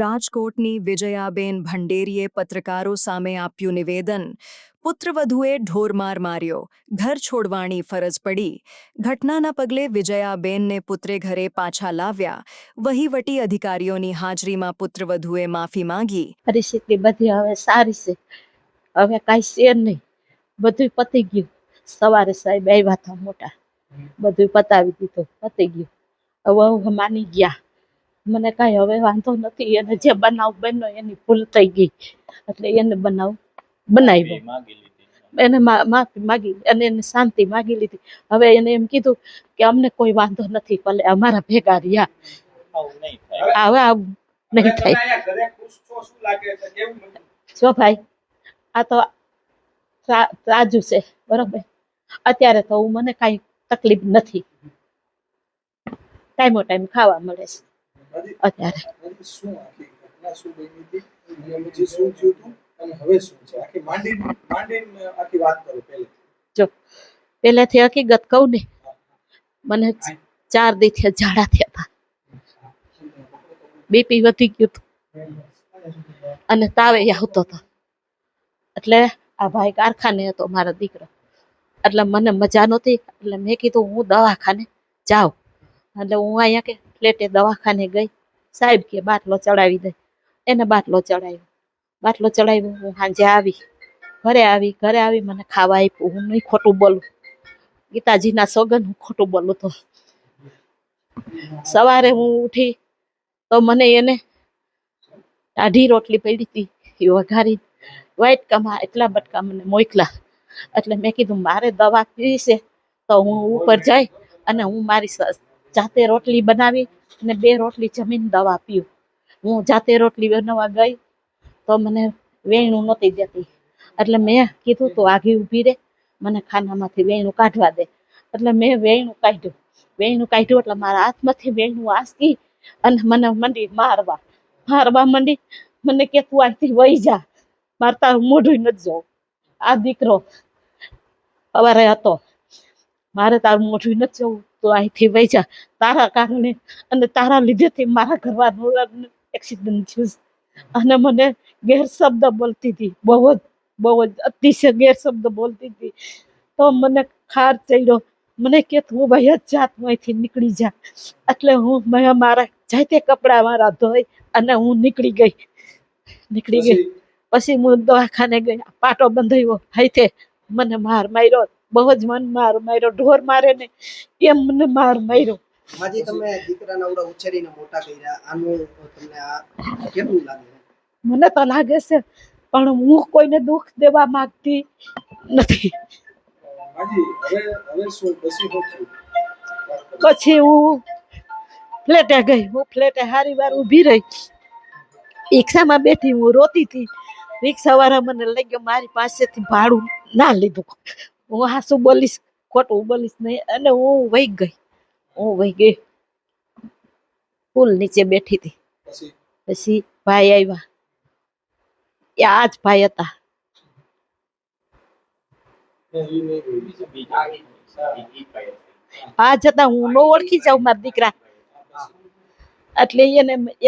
રાજકોટની વિજયાબેન ભંડેરીએ પત્રકારો સામે આપ્યું નિવેદન. પુત્રવધુએ ઢોરમાર માર્યો, ઘર છોડવાની ફરજ પડી. ઘટનાના પગલે વિજયાબેનને પુત્રે ઘરે પાછા લાવ્યા. વહીવટી અધિકારીઓની હાજરીમાં પુત્રવધુએ માફી માંગી. પરિસ્થિતિ બધી હવે સારી છે, હવે કાંઈ છે નહીં, બધું પતી ગયું. સવારે સાહેબ આવ્યા હતા મોટા, બધું પતાવી દીધું, પતી ગયું. હવે હવે માની ગયા, મને કાંઈ હવે વાંધો નથી. એને જે બનાવ બન્યો એની ભૂલ થઈ ગઈ, એટલે એને બનાવ બનાવ્યો. એને માફી માગી અને એને શાંતિ માગી લીધી. હવે એને એમ કીધું કે અમને કોઈ વાંધો નથી, ભલે અમારા ભેગા રહ્યા, હવે આવું નહીં થાય. જો ભાઈ, આ તો રાજુ છે બરોબર. અત્યારે તો મને કાંઈ તકલીફ નથી, ટાઈમો ટાઈમ ખાવા મળે છે અત્યારે. જો પહેલેથી હકીકત કહું ને, મને 4 દીથી ઝાડા થયા હતા, બીપી વધી ગયું હતું અને તાવે આવતો હતો. એટલે આ ભાઈ કારખાને હતો મારો દીકરો, એટલે મને મજા નહોતી. એટલે મેં કીધું હું દવાખાને જાઉં. એટલે હું અહીંયા કે ફ્લેટે દવાખાને ગઈ. સાહેબ કે બાટલો ચડાવી દે. એને બાટલો ચડાવ્યો. હું સાંજે આવી, ઘરે આવી મને ખાવા આપ્યું. હું નહીં ખોટું બોલું, ગીતાજીના સોગન હું ખોટું બોલું તો. સવારે હું ઉઠી તો મને એને ટાઢી રોટલી પડી હતી, એ વઘારી વાટકામાં એટલા બટકા મને મોકલા. એટલે મેં કીધું મારે દવા પીવી છે તો હું ઉપર જઈ અને હું મારી જાતે રોટલી બનાવી અને 2 રોટલી જમીને દવા પીવું. હું જાતે રોટલી બનાવવા ગઈ તો મને વેણું નહોતી દેતી. એટલે મેં કીધું તું આગી ઊભી રહે, મને ખાનામાંથી વેણું કાઢવા દે. એટલે મેં વેણું કાઢ્યું એટલે મારા હાથમાંથી વેણું આસકી અને મને મંડી મારવા મંડી. મને કે તું અહીંથી વહી જા, મારે તારું મોઢું નથી જોવું. આ દીકરો સવારે હતો, મારે તારું મોઢું નથી જોવું, તું અહીંથી વહી જા. તારા કારણે અને તારા લીધેથી મારા ઘરવાળાનું એક્સિડન્ટ થયું. અને મને ગેરશબ્દ બોલતી હતી, બહુ જ અતિશય ગેરશબ્દ બોલતી હતી. તો મને ખાર ચડ્યો. મને કે તું ભાઈ જ જા, તું અહીંથી નીકળી જા. એટલે હું મારા જાતે કપડાં મારા ધોઈ અને હું નીકળી ગઈ. પછી હું દવાખાને ગઈ, પાટો બંધાયો. હાથે મને માર માર્યો, બહુ જ મન માર માર્યો. ઢોર મારે ને એમ મને માર માર્યો. માજી, તમે દીકરાને આવડા ઉછેરીને મોટા કર્યા, આનું તમને આ કેવું લાગે? મને તો લાગે છે, પણ હું કોઈને દુઃખ દેવા માંગતી નથી. પછી હું ફ્લેટે ગઈ. હું ફ્લેટે હારી વાર ઊભી રહી, રિક્ષામાં બેઠી, હું રોતી હતી. રિક્ષાવાળા મને લઈ ગયો, મારી પાસેથી ભાડું ના લીધું. હું હાસું બોલીશ, ખોટું બોલીશ નહીં. અને હું વહી ગઈ, પુલ નીચે બેઠી હતી. પછી ભાઈ આવ્યા, એ આ જ ભાઈ હતા. આ જતા હું ન ઓળખી જાઉં મારા દીકરા. એટલે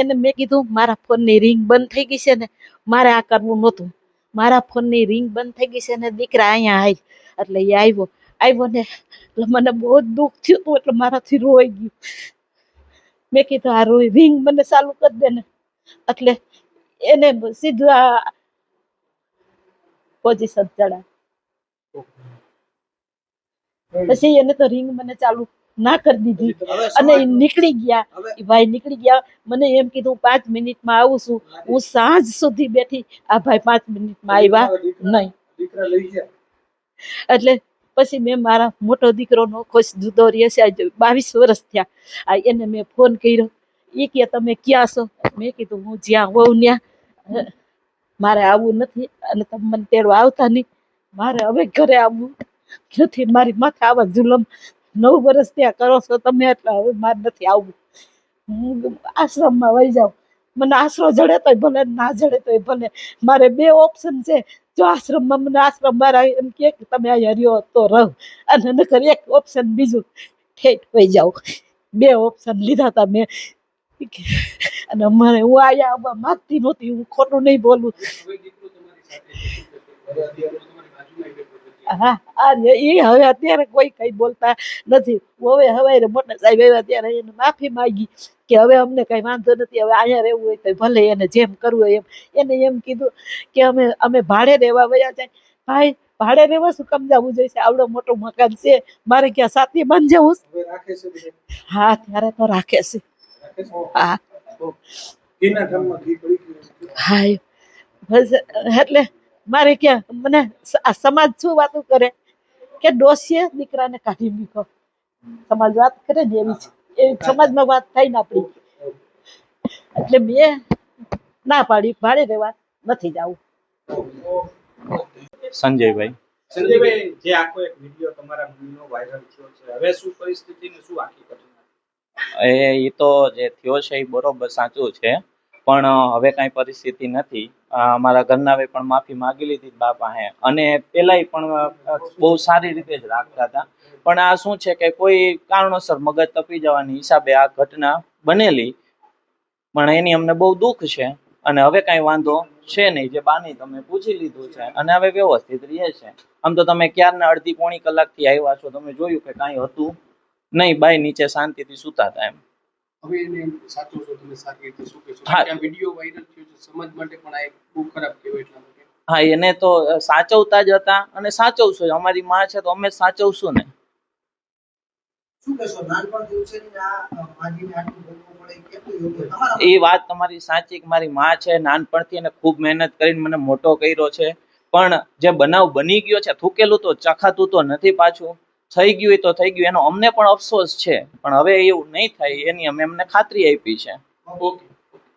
એને મેં કીધું મારા ફોનની રિંગ બંધ થઈ ગઈ છે ને, મારે આ કરવું નહોતું. મારા ફોનની રિંગ બંધ થઈ ગઈ છે ને, દીકરા અહીંયા આવી. એટલે એ આવ્યો ને, એટલે મને બહુ જ દુઃખ થયું હતું. એટલે મારાથી રોઈ ગયું. મેં કીધું આ રિંગ મને ચાલુ કરી દે ને. એટલે એને સીધું આ પોઝિશન ચડાવ. પછી એને તો રિંગ મને ચાલુ ના કરી દીધી અને નીકળી ગયા. એ ભાઈ નીકળી ગયા. મને એમ કીધું 5 મિનિટમાં આવું છું. હું સાંજ સુધી બેઠી, આ ભાઈ 5 મિનિટમાં આવ્યા નહીં. એટલે પછી મેં મારા મોટો દીકરોનો ખુશ જુદો રહે છે, 22 વર્ષ થયા. એને મેં ફોન કર્યો. એ કે તમે ક્યાં છો? મેં કીધું હું જ્યાં હોઉં ત્યાં, મારે આવવું નથી અને તમે મને તેડવા આવતા નહીં. મારે હવે ઘરે આવવું નથી. મારી માથે આવા જુલમ 9 વર્ષ ત્યાં કરો છો તમે, એટલે હવે મારે નથી આવવું. હું આશ્રમમાં વહી જાઉં. મને આશરો જડે તોય ભલે, ના જડે તોય ભલે. મારે 2 ઓપ્શન છે. જો આશ્રમમાં મને આશ્રમ વાળા એમ કે તમે અહીંયા રહ્યો તો રહો, અને નકર એક ઓપ્શન બીજું ઠેઠ વહી જાઓ. 2 ઓપ્શન લીધા હતા મેં. અને મને હું આયા આવવા માંગતી નહોતી, હું ખોટું નહીં બોલું. હા એ હવે અત્યારે કોઈ કઈ બોલતા નથી. હવે મોટા સાહેબ આવ્યા ત્યારે એને માફી માંગી કે હવે અમને કઈ વાંધો નથી, હવે અહીંયા રહેવું હોય તો ભલે, એને જેમ કરવું હોય એમ. એને એમ કીધું કે અમે ભાડે રહેવા વયા જાય. ભાઈ ભાડે રહેવા શું કામ જવું જોઈએ? આવડો મોટો મકાન છે, મારે ક્યાં સાથી બન જવું? હવે રાખે છે બધે? હા ત્યારે તો રાખે છે. રાખે છે? હા તો ઘીના ઠામમાં ઘી પડી ગયું. હા બસ એટલે મારે ક્યાં મને આ સમાજ શું વાતો કરે કે ડોસીએ દીકરાને કાઢી મૂક્યો. સમાજ વાત કરે ને એવી સમાજમાં વાત થાય ને આપણી. એટલે મેં ના પાડી, ભાડે રહેવા નથી જવું. સંજયભાઈ. સંજયભાઈ, જે આખો એક વિડિયો તમારા મૂવીનો વાયરલ થયો છે, હવે શું પરિસ્થિતિ ને શું આખી ઘટના? એ તો જે થયો છે એ બરોબર સાચું છે, પણ હવે કાંઈ પરિસ્થિતિ નથી. અમારા ઘરનાએ પણ માફી માંગી લીધી બા પાસે, અને પેલાય પણ બહુ સારી રીતે જ રાખતા હતા. પણ આ શું છે કે કોઈ કારણોસર મગજ તપી જવાની હિસાબે આ ઘટના બનેલી, પણ એની અમને બહુ દુઃખ છે. અને હવે કાંઈ વાંધો છે નહીં, જે બાની તમે પૂછી લીધું છે, અને હવે વ્યવસ્થિત રહે છે. આમ તો તમે ક્યારના અડધી પોણી કલાકથી આવ્યા છો, તમે જોયું કે કાંઈ હતું નહીં, બાય નીચે શાંતિથી સૂતા હતા એમ. હવે એને સાચો છો તમે, સારી રીતે શું કહેશો? હા. આ વિડિયો વાયરલ થયો છે, સમાજ માટે પણ આ એક બહુ ખરાબ કહેવાય એટલા માટે. હા, એને તો સાચવતા જ હતા અને સાચવશું. અમારી માં છે તો અમે સાચવશું ને. શું કહેશો? નાનપણથી ઉછેરીને આ માગીને આટલું ભોગવવું પડે એ કેટલું યોગ્ય તમારા એ વાત તમારી સાચી કે મારી માં છે, નાનપણથી એને ખૂબ મહેનત કરીને મને મોટો કર્યો છે. પણ જે બનાવ બની ગયો છે, થૂકેલું તો ચખાતું તો નથી પાછું. થઈ ગયું એ તો થઈ ગયું, એનો અમને પણ અફસોસ છે, પણ હવે એવું નહીં થાય એની અમે એમને ખાતરી આપી છે. ઓકે.